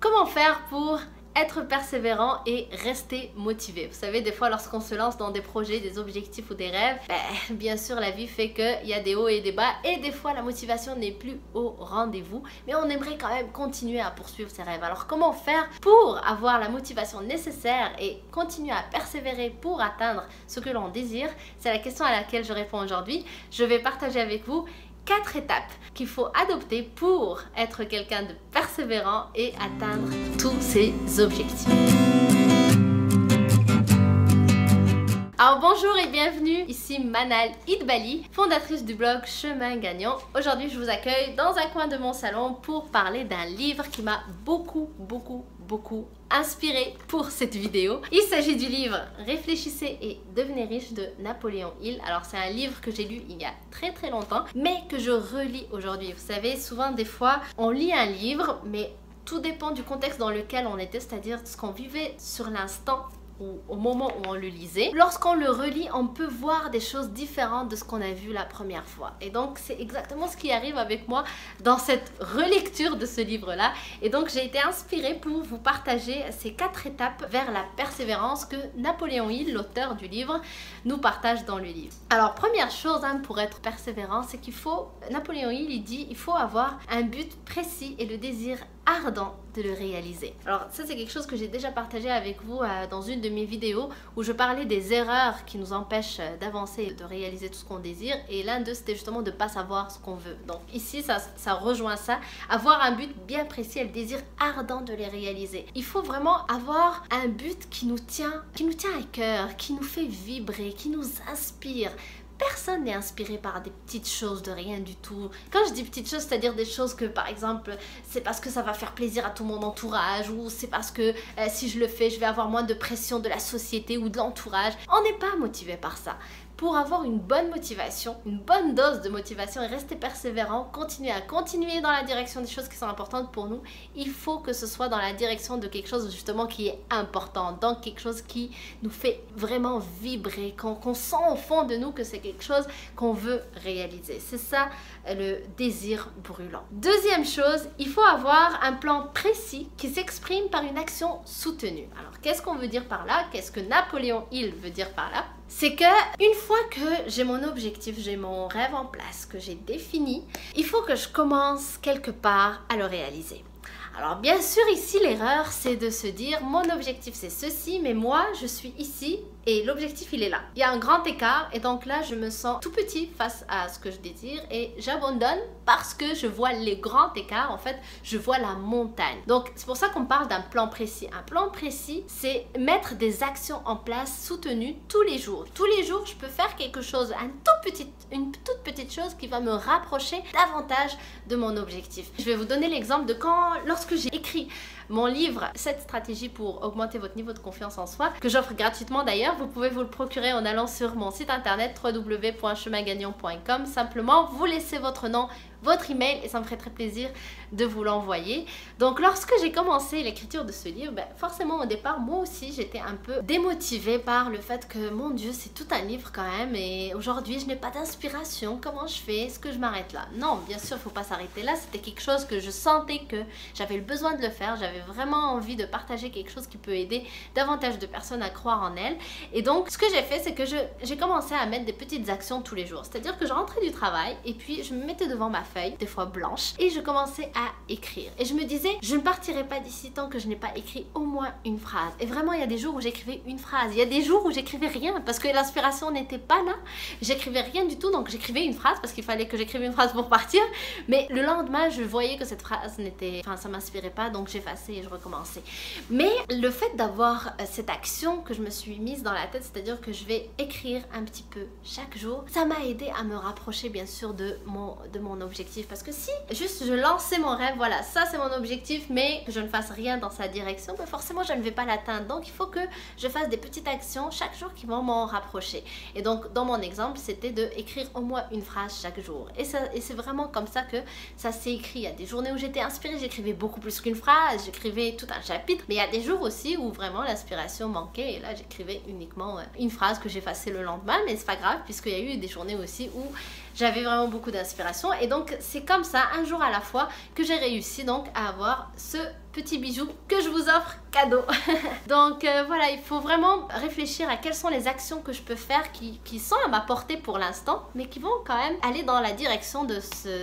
Comment faire pour être persévérant et rester motivé? Vous savez, des fois lorsqu'on se lance dans des projets, des objectifs ou des rêves, bien sûr la vie fait qu'il y a des hauts et des bas et des fois la motivation n'est plus au rendez-vous, mais on aimerait quand même continuer à poursuivre ses rêves. Alors comment faire pour avoir la motivation nécessaire et continuer à persévérer pour atteindre ce que l'on désire? C'est la question à laquelle je réponds aujourd'hui. Je vais partager avec vous 4 étapes qu'il faut adopter pour être quelqu'un de persévérant et atteindre tous ses objectifs. Alors bonjour et bienvenue, ici Manal Idbali, fondatrice du blog Chemin Gagnant. Aujourd'hui je vous accueille dans un coin de mon salon pour parler d'un livre qui m'a beaucoup inspiré pour cette vidéo. Il s'agit du livre Réfléchissez et devenez riche de Napoléon Hill. Alors c'est un livre que j'ai lu il y a très longtemps mais que je relis aujourd'hui. Vous savez, souvent des fois on lit un livre mais tout dépend du contexte dans lequel on était, c'est-à-dire ce qu'on vivait sur l'instant ou au moment où on le lisait. Lorsqu'on le relit, on peut voir des choses différentes de ce qu'on a vu la première fois. Et donc, c'est exactement ce qui arrive avec moi dans cette relecture de ce livre-là. Et donc, j'ai été inspirée pour vous partager ces 4 étapes vers la persévérance que Napoléon Hill, l'auteur du livre, nous partage dans le livre. Alors, première chose pour être persévérant, c'est qu'il faut, Napoléon Hill, il dit, il faut avoir un but précis et le désir ardent de le réaliser. Alors ça c'est quelque chose que j'ai déjà partagé avec vous dans une de mes vidéos où je parlais des erreurs qui nous empêchent d'avancer et de réaliser tout ce qu'on désire, et l'un d'eux c'était justement de ne pas savoir ce qu'on veut. Donc ici ça rejoint ça, avoir un but bien précis et le désir ardent de les réaliser. Il faut vraiment avoir un but qui nous tient à cœur, qui nous fait vibrer, qui nous inspire. Personne n'est inspiré par des petites choses de rien du tout. Quand je dis petites choses, c'est-à-dire des choses que par exemple c'est parce que ça va faire plaisir à tout mon entourage, ou c'est parce que si je le fais je vais avoir moins de pression de la société ou de l'entourage. On n'est pas motivé par ça. Pour avoir une bonne motivation, une bonne dose de motivation et rester persévérant, continuer dans la direction des choses qui sont importantes pour nous, il faut que ce soit dans la direction de quelque chose justement qui est important, donc quelque chose qui nous fait vraiment vibrer, qu'on sent au fond de nous que c'est quelque chose qu'on veut réaliser. C'est ça le désir brûlant. Deuxième chose, il faut avoir un plan précis qui s'exprime par une action soutenue. Alors qu'est-ce qu'on veut dire par là? Qu'est-ce que Napoléon Hill veut dire par là? C'est que une fois que j'ai mon objectif, j'ai mon rêve en place, que j'ai défini, il faut que je commence quelque part à le réaliser. Alors bien sûr ici l'erreur c'est de se dire mon objectif c'est ceci mais moi je suis ici et l'objectif il est là. Il y a un grand écart et donc là je me sens tout petit face à ce que je désire et j'abandonne parce que je vois les grands écarts, en fait je vois la montagne. Donc c'est pour ça qu'on parle d'un plan précis. Un plan précis c'est mettre des actions en place soutenues tous les jours. Tous les jours je peux faire quelque chose, une toute petite chose qui va me rapprocher davantage de mon objectif. Je vais vous donner l'exemple de lorsque j'ai écrit mon livre 7 stratégies pour augmenter votre niveau de confiance en soi, que j'offre gratuitement d'ailleurs. Vous pouvez vous le procurer en allant sur mon site internet www.chemingagnant.com. Simplement vous laissez votre nom, votre email et ça me ferait très plaisir de vous l'envoyer. Donc lorsque j'ai commencé l'écriture de ce livre, forcément au départ moi aussi j'étais un peu démotivée par le fait que mon Dieu c'est tout un livre quand même et aujourd'hui je n'ai pas d'inspiration, comment je fais? Est-ce que je m'arrête là? Non, bien sûr il ne faut pas s'arrêter là, c'était quelque chose que je sentais que j'avais le besoin de le faire, j'avais vraiment envie de partager quelque chose qui peut aider davantage de personnes à croire en elles. Et donc ce que j'ai fait c'est que j'ai commencé à mettre des petites actions tous les jours, c'est-à-dire que je rentrais du travail et puis je me mettais devant ma feuille, des fois blanche, et je commençais à écrire. Et je me disais, je ne partirai pas d'ici tant que je n'ai pas écrit au moins une phrase. Et vraiment, il y a des jours où j'écrivais une phrase. Il y a des jours où j'écrivais rien parce que l'inspiration n'était pas là. J'écrivais rien du tout, donc j'écrivais une phrase parce qu'il fallait que j'écrive une phrase pour partir. Mais le lendemain, je voyais que cette phrase ça m'inspirait pas, donc j'effaçais et je recommençais. Mais le fait d'avoir cette action que je me suis mise dans la tête, c'est-à-dire que je vais écrire un petit peu chaque jour, ça m'a aidé à me rapprocher bien sûr de mon objectif. Parce que si juste je lançais mon rêve, voilà, ça c'est mon objectif, mais que je ne fasse rien dans sa direction, forcément je ne vais pas l'atteindre. Donc il faut que je fasse des petites actions chaque jour qui vont m'en rapprocher. Et donc dans mon exemple, c'était d'écrire au moins une phrase chaque jour. Et c'est vraiment comme ça que ça s'est écrit. Il y a des journées où j'étais inspirée, j'écrivais beaucoup plus qu'une phrase, j'écrivais tout un chapitre. Mais il y a des jours aussi où vraiment l'inspiration manquait et là j'écrivais uniquement une phrase que j'effaçais le lendemain. Mais c'est pas grave puisqu'il y a eu des journées aussi où j'avais vraiment beaucoup d'inspiration. Et donc c'est comme ça, un jour à la fois, que j'ai réussi donc à avoir ce petit bijou que je vous offre cadeau. Donc voilà, il faut vraiment réfléchir à quelles sont les actions que je peux faire qui sont à ma portée pour l'instant, mais qui vont quand même aller dans la direction de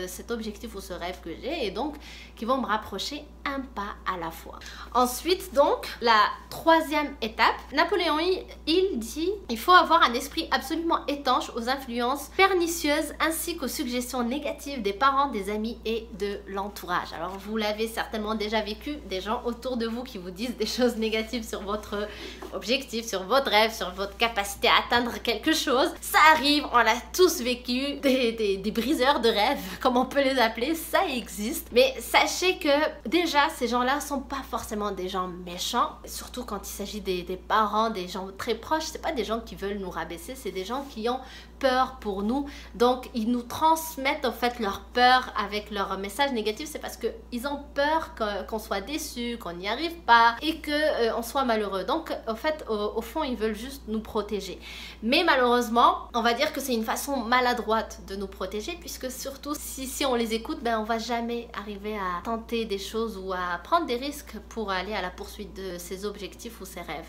cet objectif ou ce rêve que j'ai, et donc qui vont me rapprocher un pas à la fois. Ensuite, donc, la troisième étape, Napoléon Hill dit: il faut avoir un esprit absolument étanche aux influences pernicieuses ainsi qu'aux suggestions négatives des parents, des amis et de l'entourage. Alors vous l'avez certainement déjà vécu, des gens autour de vous qui vous disent des choses négatives sur votre objectif, sur votre rêve, sur votre capacité à atteindre quelque chose. Ça arrive, on l'a tous vécu, des briseurs de rêves, comme on peut les appeler, ça existe. Mais sachez que déjà, ces gens-là sont pas forcément des gens méchants, surtout quand il s'agit des parents, des gens très proches. C'est pas des gens qui veulent nous rabaisser, c'est des gens qui ont peur pour nous, donc ils nous transmettent en fait leur peur avec leurs messages négatifs. C'est parce qu'ils ont peur qu'on soit déçu, qu'on n'y arrive pas et qu'on soit malheureux. Donc en fait au fond ils veulent juste nous protéger, mais malheureusement on va dire que c'est une façon maladroite de nous protéger, puisque surtout si on les écoute, ben on va jamais arriver à tenter des choses ou à prendre des risques pour aller à la poursuite de ses objectifs ou ses rêves.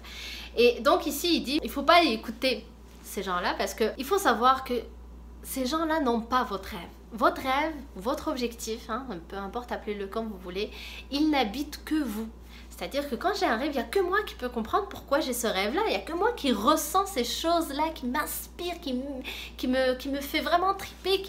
Et donc ici il dit, il faut pas écouter ces gens-là, parce qu'il faut savoir que ces gens-là n'ont pas votre rêve. Votre rêve, votre objectif, hein, peu importe, appelez-le comme vous voulez, il n'habite que vous. C'est-à-dire que quand j'ai un rêve, il n'y a que moi qui peux comprendre pourquoi j'ai ce rêve-là. Il n'y a que moi qui ressens ces choses-là, qui m'inspirent, qui me fait vraiment triper,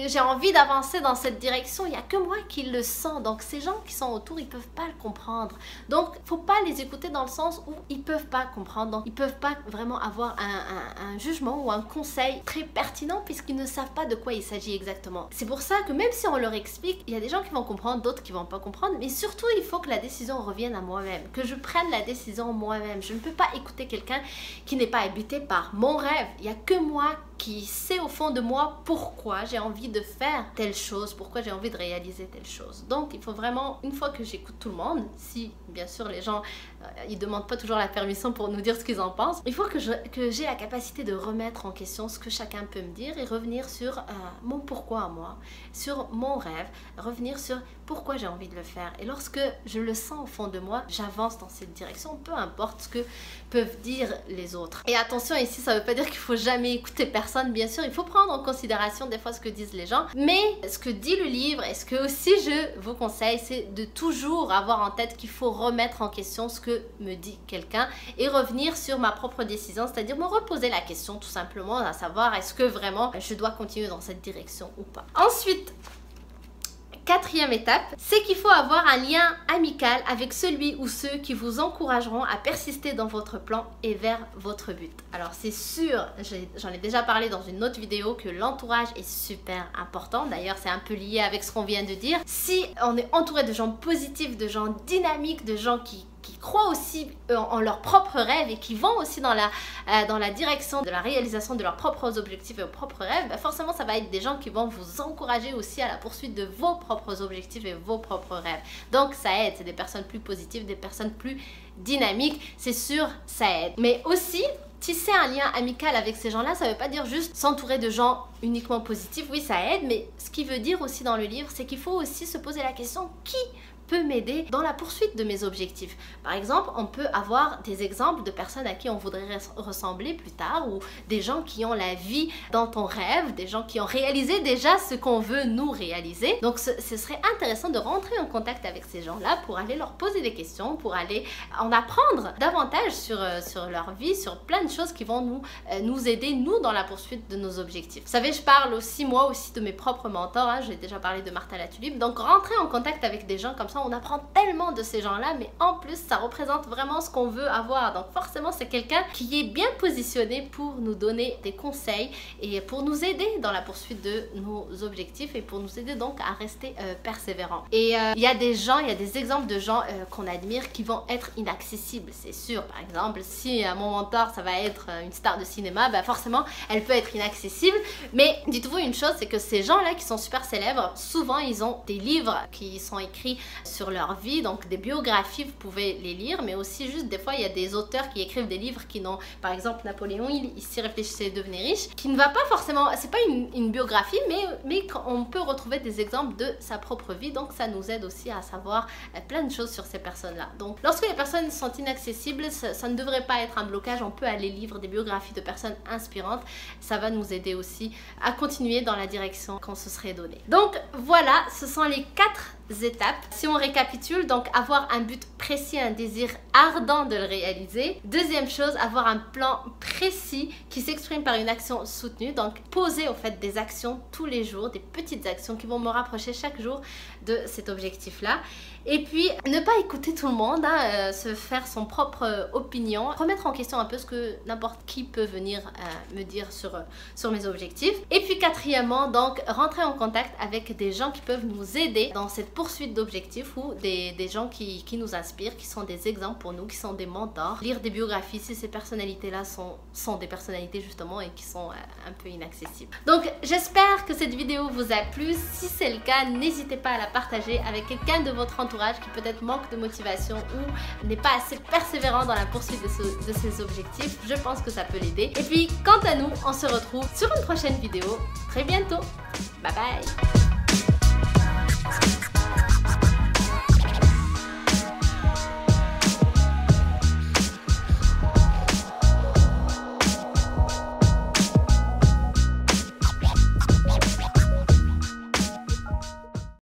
j'ai envie d'avancer dans cette direction. Il n'y a que moi qui le sens. Donc ces gens qui sont autour, ils ne peuvent pas le comprendre. Donc il ne faut pas les écouter dans le sens où ils ne peuvent pas comprendre. Donc ils ne peuvent pas vraiment avoir un jugement ou un conseil très pertinent, puisqu'ils ne savent pas de quoi il s'agit exactement. C'est pour ça que même si on leur explique, il y a des gens qui vont comprendre, d'autres qui ne vont pas comprendre. Mais surtout, il faut que la décision revienne à moi-même, que je prenne la décision moi-même. Je ne peux pas écouter quelqu'un qui n'est pas habité par mon rêve. Il n'y a que moi qui sais au fond de moi pourquoi j'ai envie de faire telle chose, pourquoi j'ai envie de réaliser telle chose. Donc il faut vraiment, une fois que j'écoute tout le monde, si bien sûr les gens ils demandent pas toujours la permission pour nous dire ce qu'ils en pensent, il faut que j'ai la capacité de remettre en question ce que chacun peut me dire et revenir sur mon pourquoi à moi, sur mon rêve, revenir sur pourquoi j'ai envie de le faire. Et lorsque je le sens au fond de moi, j'avance dans cette direction, peu importe ce que peuvent dire les autres. Et attention, ici ça veut pas dire qu'il faut jamais écouter personne. Bien sûr, il faut prendre en considération des fois ce que disent les gens, mais ce que dit le livre et ce que aussi je vous conseille, c'est de toujours avoir en tête qu'il faut remettre en question ce que me dit quelqu'un et revenir sur ma propre décision, c'est-à-dire me reposer la question tout simplement, à savoir est-ce que vraiment je dois continuer dans cette direction ou pas. Ensuite, quatrième étape, c'est qu'il faut avoir un lien amical avec celui ou ceux qui vous encourageront à persister dans votre plan et vers votre but. Alors c'est sûr, j'en ai déjà parlé dans une autre vidéo, que l'entourage est super important. D'ailleurs c'est un peu lié avec ce qu'on vient de dire. Si on est entouré de gens positifs, de gens dynamiques, de gens qui croient aussi en leurs propres rêves et qui vont aussi dans la direction de la réalisation de leurs propres objectifs et leurs propres rêves, bah forcément ça va être des gens qui vont vous encourager aussi à la poursuite de vos propres objectifs et vos propres rêves. Donc ça aide, c'est des personnes plus positives, des personnes plus dynamiques, c'est sûr, ça aide. Mais aussi, tisser un lien amical avec ces gens-là, ça veut pas dire juste s'entourer de gens uniquement positifs. Oui, ça aide, mais ce qui veut dire aussi dans le livre, c'est qu'il faut aussi se poser la question qui peut m'aider dans la poursuite de mes objectifs. Par exemple, on peut avoir des exemples de personnes à qui on voudrait ressembler plus tard, ou des gens qui ont la vie dans ton rêve, des gens qui ont réalisé déjà ce qu'on veut nous réaliser. Donc ce serait intéressant de rentrer en contact avec ces gens-là pour aller leur poser des questions, pour aller en apprendre davantage sur leur vie, sur plein de choses qui vont nous aider, nous, dans la poursuite de nos objectifs. Vous savez, je parle aussi, moi aussi, de mes propres mentors, hein. J'ai déjà parlé de Martha la Tulipe. Donc rentrer en contact avec des gens comme ça, on apprend tellement de ces gens-là, mais en plus ça représente vraiment ce qu'on veut avoir. Donc forcément c'est quelqu'un qui est bien positionné pour nous donner des conseils et pour nous aider dans la poursuite de nos objectifs et pour nous aider donc à rester persévérants. Et il y a des exemples de gens qu'on admire qui vont être inaccessibles, c'est sûr. Par exemple, si mon mentor ça va être une star de cinéma, bah forcément elle peut être inaccessible, mais dites-vous une chose, c'est que ces gens-là qui sont super célèbres, souvent ils ont des livres qui sont écrits sur leur vie, donc des biographies, vous pouvez les lire, mais aussi juste des fois il y a des auteurs qui écrivent des livres qui n'ont, par exemple Napoléon Hill, ici Réfléchissez et devenez riche, qui ne va pas forcément, c'est pas une biographie, mais on peut retrouver des exemples de sa propre vie, donc ça nous aide aussi à savoir plein de choses sur ces personnes-là. Donc lorsque les personnes sont inaccessibles, ça ne devrait pas être un blocage, on peut aller lire des biographies de personnes inspirantes, ça va nous aider aussi à continuer dans la direction qu'on se serait donné. Donc voilà, ce sont les 4 étapes. Si on récapitule, donc avoir un but précis, un désir ardent de le réaliser. Deuxième chose, avoir un plan précis qui s'exprime par une action soutenue, donc poser au fait des actions tous les jours, des petites actions qui vont me rapprocher chaque jour de cet objectif-là. Et puis, ne pas écouter tout le monde, se faire son propre opinion, remettre en question un peu ce que n'importe qui peut venir me dire sur mes objectifs. Et puis quatrièmement, donc rentrer en contact avec des gens qui peuvent nous aider dans cette poursuite d'objectifs ou des gens qui nous inspirent, qui sont des exemples pour nous, qui sont des mentors. Lire des biographies si ces personnalités-là sont des personnalités justement et qui sont un peu inaccessibles. Donc j'espère que cette vidéo vous a plu. Si c'est le cas, n'hésitez pas à la partager avec quelqu'un de votre entourage qui peut-être manque de motivation ou n'est pas assez persévérant dans la poursuite de ses objectifs. Je pense que ça peut l'aider. Et puis quant à nous, on se retrouve sur une prochaine vidéo très bientôt. Bye bye.